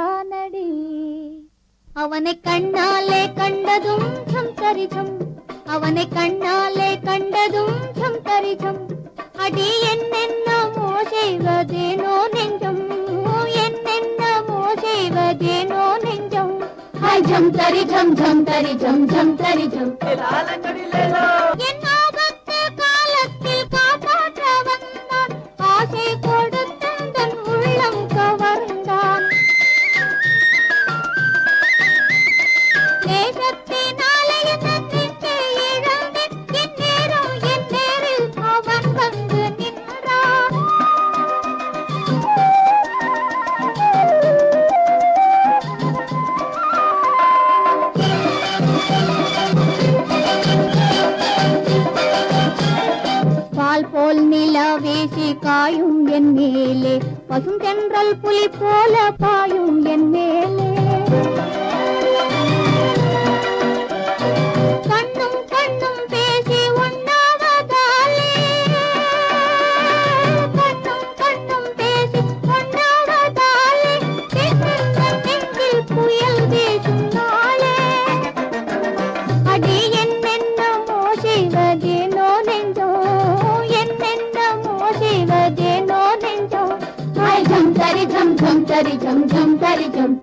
வந்தானடி. அவனை கண்ணாலே கண்டதும் சம் தரிசம், அவனை கண்ணாலே கண்டதும் சம் தரிசம். அடி என்னென்னமோ செய்வதேனோ நெஞ்சம், என்னென்னமோ செய்வதேனோ நெஞ்சம். ஜம் தரி ஜம் ஜம் தரி ஜம் ஜம் தரி ஜம். என் ஆபத்து காலத்தில் காப்பாற்ற வந்தான், ஆசை கொடுத்தன் தன் உள்ளம் கவர்ந்தான். நேசத்தினாலே என் நெஞ்சை இழந்தேன், என் நேரம் என் நேரில் அவன் வந்து நின்றான். பால் போல் நிலா வீசி காயும் என் மேலே, பசும் தென்றல் புலி போல பாயும் என் மேலே. கண்ணும் கண்ணும் பேசி ஒன்னாவதாலே, கண்ணும் கண்ணும் பேசி ஒன்னாவதாலே, நெஞ்சில் புயல் வீசும் நாளே. அடி என்னென்னமோ செய்வதேனோ நெஞ்சோ, என்னென்னமோ செய்வதேனோ நெஞ்சோ. ஜம் தரி ஜம் ஜம் தரி ஜம் ஜம் தரி ஜம்.